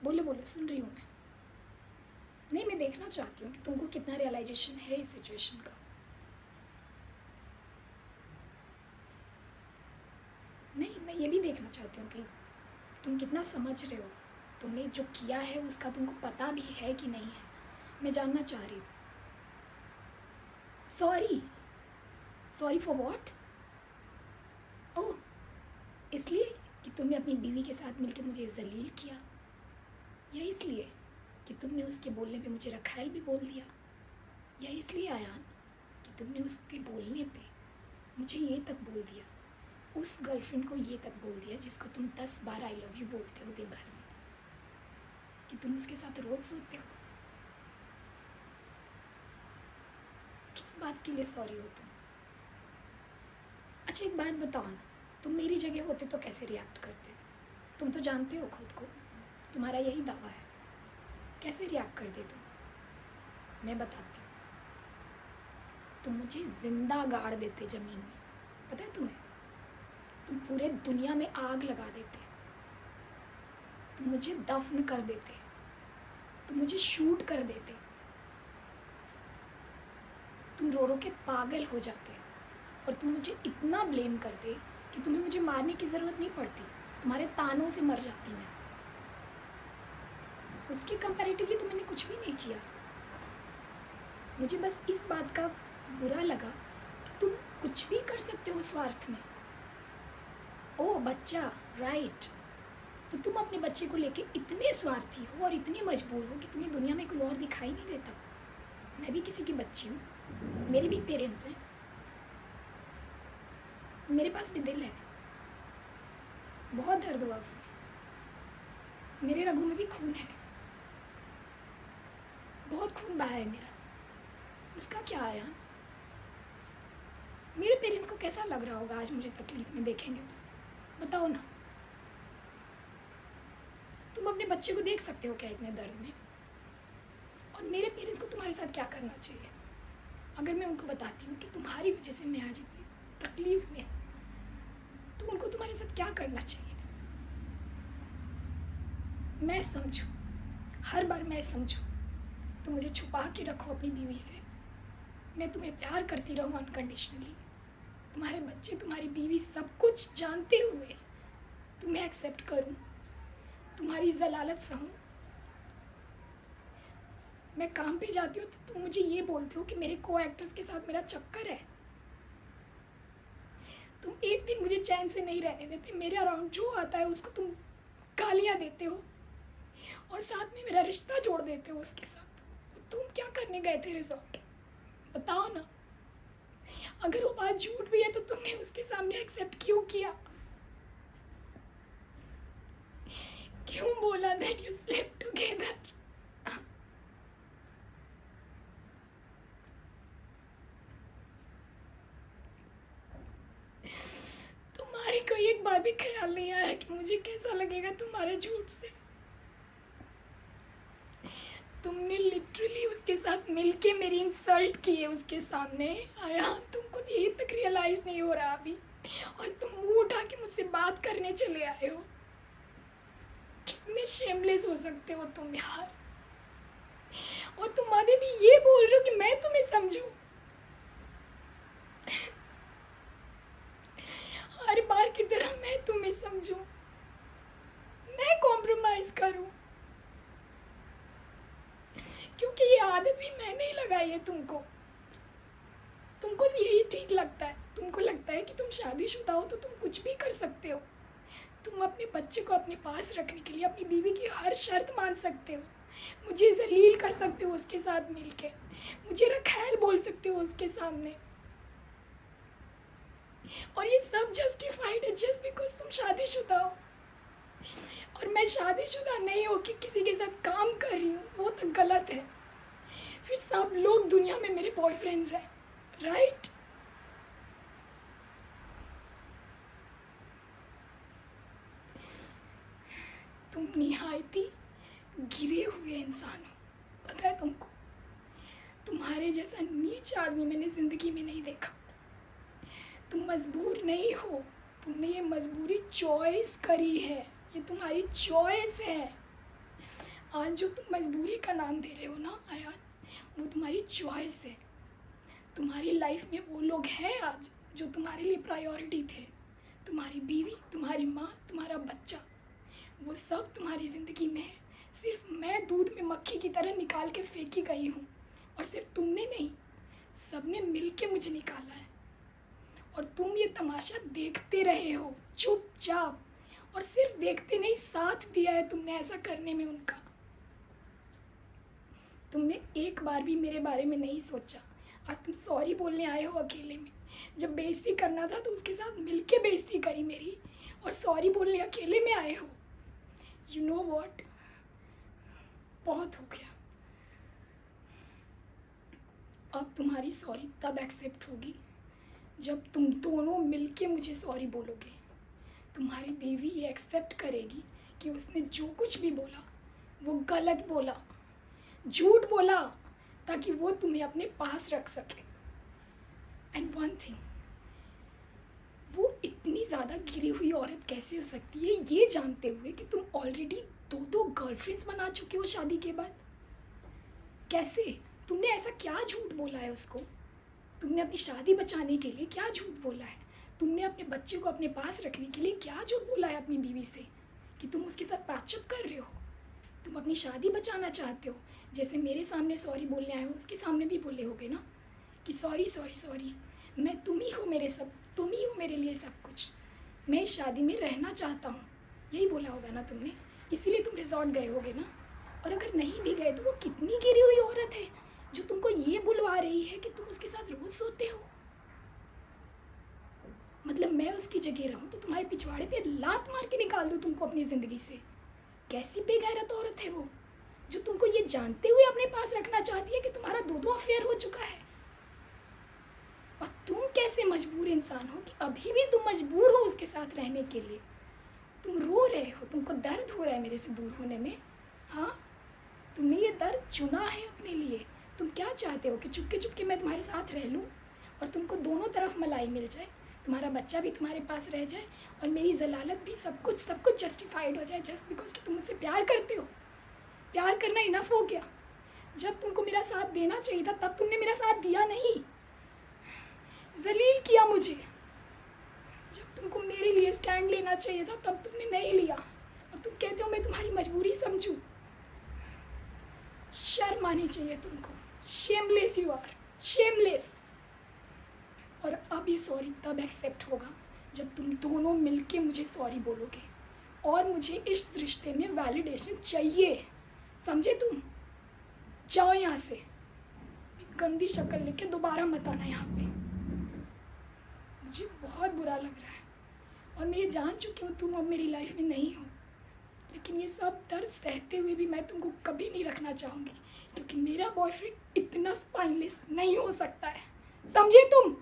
बोलो बोलो, सुन रही हूँ मैं। नहीं, मैं देखना चाहती हूँ कि तुमको कितना रियलाइजेशन है इस सिचुएशन का। नहीं, मैं ये भी देखना चाहती हूँ कि तुम कितना समझ रहे हो, तुमने जो किया है उसका तुमको पता भी है कि नहीं है, मैं जानना चाह रही हूँ। Sorry? Sorry for what? Oh, इसलिए कि तुमने अपनी बीवी के साथ मिलकर मुझे जलील किया, या इसलिए कि तुमने उसके बोलने पे मुझे रखैल भी बोल दिया, या इसलिए आयान कि तुमने उसके बोलने पे मुझे ये तक बोल दिया, उस गर्लफ्रेंड को ये तक बोल दिया जिसको तुम 10 बार आई लव यू बोलते हो दिन भर में, कि तुम उसके साथ रोज़ सोते हो? किस बात के लिए सॉरी हो तुम? अच्छा, एक बात बताओ ना, तुम मेरी जगह होते तो कैसे रिएक्ट करते? तुम तो जानते हो खुद को, तुम्हारा यही दावा है, कैसे रिएक्ट करते तुम? मैं बताती हूँ, तुम मुझे ज़िंदा गाड़ देते ज़मीन में, पता है तुम्हें? तुम पूरे दुनिया में आग लगा देते, तुम मुझे दफन कर देते, तुम मुझे शूट कर देते, तुम रो रो के पागल हो जाते, और तुम मुझे इतना ब्लेम करते कि तुम्हें मुझे मारने की ज़रूरत नहीं पड़ती, तुम्हारे तानों से मर जाती मैं। उसके कंपैरेटिवली तो मैंने कुछ भी नहीं किया। मुझे बस इस बात का बुरा लगा कि तुम कुछ भी कर सकते हो स्वार्थ में। ओ बच्चा, राइट, तो तुम अपने बच्चे को लेके इतने स्वार्थी हो और इतने मजबूर हो कि तुम्हें दुनिया में कोई और दिखाई नहीं देता। मैं भी किसी की बच्ची हूँ, मेरे भी पेरेंट्स हैं, मेरे पास भी दिल है, बहुत दर्द हुआ उसमें, मेरे रगों में भी खून है, बहुत खून बहा है मेरा। उसका क्या आया? मेरे पेरेंट्स को कैसा लग रहा होगा आज मुझे तकलीफ में देखेंगे तो? बताओ ना, तुम अपने बच्चे को देख सकते हो क्या इतने दर्द में? और मेरे पेरेंट्स को तुम्हारे साथ क्या करना चाहिए अगर मैं उनको बताती हूँ कि तुम्हारी वजह से मैं आज इतनी तकलीफ में हूँ, तो उनको तुम्हारे साथ क्या करना चाहिए? मैं समझूँ, हर बार मैं समझूँ, तुम मुझे छुपा के रखो अपनी बीवी से, मैं तुम्हें प्यार करती रहूँ अनकंडीशनली, तुम्हारे बच्चे तुम्हारी बीवी सब कुछ जानते हुए तुम्हें एक्सेप्ट करूँ, तुम्हारी जलालत सहूँ। मैं काम पे जाती हूँ तो तुम मुझे ये बोलते हो कि मेरे को एक्टर्स के साथ मेरा चक्कर है। तुम एक दिन मुझे चैन से नहीं रहने देते, मेरे अराउंड जो आता है उसको तुम गालियाँ देते हो और साथ में मेरा रिश्ता जोड़ देते हो उसके साथ। तुम क्या करने गए थे रिजॉर्ट? बताओ ना, अगर वो बात झूठ भी है तो तुमने उसके सामने एक्सेप्ट क्यों किया? क्यों बोला दैट यू स्लेप्ट टुगेदर? तुम्हारे को एक बार भी ख्याल नहीं आया कि मुझे कैसा लगेगा तुम्हारे झूठ से? तुमने लिटरली उसके साथ मिलके मेरी इंसल्ट की है उसके सामने। आया, तुमको ये तक रियलाइज नहीं हो रहा अभी, और तुम मुंह उठा के मुझसे बात करने चले आए हो। कितने शेमलेस हो सकते हो तुम यार, और तुम अभी भी ये बोल रहे हो कि मैं तुम्हें समझूं। हर बार की तरह मैं तुम्हें समझूं, मैं कॉम्प्रोमाइज करूं, क्योंकि ये आदत भी मैंने ही लगाई है तुमको। तुमको यही ठीक लगता है, तुमको लगता है कि तुम शादीशुदा हो तो तुम कुछ भी कर सकते हो, तुम अपने बच्चे को अपने पास रखने के लिए अपनी बीवी की हर शर्त मान सकते हो, मुझे जलील कर सकते हो उसके साथ मिलके, मुझे रखैल बोल सकते हो उसके सामने, और ये सब जस्टिफाइड है जस्ट बिकॉज तुम शादीशुदा हो। और मैं शादीशुदा नहीं हो कि किसी के साथ काम कर रही हूँ, वो तो गलत है। फिर सब लोग दुनिया में मेरे बॉयफ्रेंड्स हैं, राइट? तुम निहायती गिरे हुए इंसान हो, पता है तुमको? तुम्हारे जैसा नीच आदमी मैंने ज़िंदगी में नहीं देखा। तुम मजबूर नहीं हो, तुमने ये मजबूरी चॉइस करी है, ये तुम्हारी चॉइस है। आज जो तुम मजबूरी का नाम दे रहे हो ना आयान, वो तुम्हारी चॉइस है। तुम्हारी लाइफ में वो लोग हैं आज जो तुम्हारे लिए प्रायोरिटी थे। तुम्हारी बीवी, तुम्हारी माँ, तुम्हारा बच्चा, वो सब तुम्हारी ज़िंदगी में है। सिर्फ मैं दूध में मक्खी की तरह निकाल के फेंकी गई हूँ, और सिर्फ तुमने नहीं, सबने मिल के मुझे निकाला है। और तुम ये तमाशा देखते रहे हो चुपचाप, और सिर्फ देखते नहीं, साथ दिया है तुमने ऐसा करने में उनका। तुमने एक बार भी मेरे बारे में नहीं सोचा। आज तुम सॉरी बोलने आए हो अकेले में। जब बेइज्जती करना था तो उसके साथ मिलके बेइज्जती करी मेरी, और सॉरी बोलने अकेले में आए हो। यू नो वॉट, बहुत हो गया। अब तुम्हारी सॉरी तब एक्सेप्ट होगी जब तुम दोनों मिलके मुझे सॉरी बोलोगे। तुम्हारी बीवी ये एक्सेप्ट करेगी कि उसने जो कुछ भी बोला वो गलत बोला, झूठ बोला, ताकि वो तुम्हें अपने पास रख सके। एंड वन थिंग, वो इतनी ज़्यादा गिरी हुई औरत कैसे हो सकती है ये जानते हुए कि तुम ऑलरेडी दो गर्लफ्रेंड्स बना चुके हो शादी के बाद? कैसे? तुमने ऐसा क्या झूठ बोला है उसको? तुमने अपनी शादी बचाने के लिए क्या झूठ बोला है? तुमने अपने बच्चे को अपने पास रखने के लिए क्या झूठ बोला है अपनी बीवी से कि तुम उसके साथ पैचअप कर रहे हो? तुम अपनी शादी बचाना चाहते हो। जैसे मेरे सामने सॉरी बोलने आए हो, उसके सामने भी बोले होगे ना कि सॉरी सॉरी सॉरी, मैं तुम ही हो मेरे सब, तुम ही हो मेरे लिए सब कुछ, मैं इस शादी में रहना चाहता हूँ, यही बोला होगा ना तुमने। इसीलिए तुम रिजॉर्ट गए होगे ना। और अगर नहीं भी गए तो वो कितनी गिरी हुई औरत है जो तुमको ये बुलवा रही है कि तुम उसके साथ रोज़ सोते हो। मतलब मैं उसकी जगह रहूँ तो तुम्हारे पिछवाड़े पे लात मार के निकाल दूँ तुमको अपनी ज़िंदगी से। कैसी बेगैरत औरत है वो जो तुमको ये जानते हुए अपने पास रखना चाहती है कि तुम्हारा दो अफेयर हो चुका है। और तुम कैसे मजबूर इंसान हो कि अभी भी तुम मजबूर हो उसके साथ रहने के लिए। तुम रो रहे हो, तुमको दर्द हो रहा है मेरे से दूर होने में। हाँ, तुमने ये दर्द चुना है अपने लिए। तुम क्या चाहते हो कि चुपके चुपके मैं तुम्हारे साथ रह लूँ और तुमको दोनों तरफ मलाई मिल जाए, तुम्हारा बच्चा भी तुम्हारे पास रह जाए और मेरी जलालत भी, सब कुछ जस्टिफाइड हो जाए जस्ट बिकॉज कि तुम मुझसे प्यार करते हो। प्यार करना इनफ हो गया। जब तुमको मेरा साथ देना चाहिए था तब तुमने मेरा साथ दिया नहीं, जलील किया मुझे। जब तुमको मेरे लिए स्टैंड लेना चाहिए था तब तुमने नहीं लिया, और तुम कहते हो मैं तुम्हारी मजबूरी समझूं। शर्म आनी चाहिए तुमको। Shameless you are, shameless. और अब ये सॉरी तब एक्सेप्ट होगा जब तुम दोनों मिलके मुझे सॉरी बोलोगे, और मुझे इस रिश्ते में वैलिडेशन चाहिए, समझे तुम? जाओ यहाँ से, गंदी शक्ल लेके दोबारा मत आना यहाँ पे। मुझे बहुत बुरा लग रहा है, और मैं ये जान चुकी हूँ तुम अब मेरी लाइफ में नहीं हो, लेकिन ये सब दर्द सहते हुए भी मैं तुमको कभी नहीं रखना चाहूँगी, क्योंकि मेरा बॉयफ्रेंड इतना स्पाइनलेस नहीं हो सकता है, समझे तुम?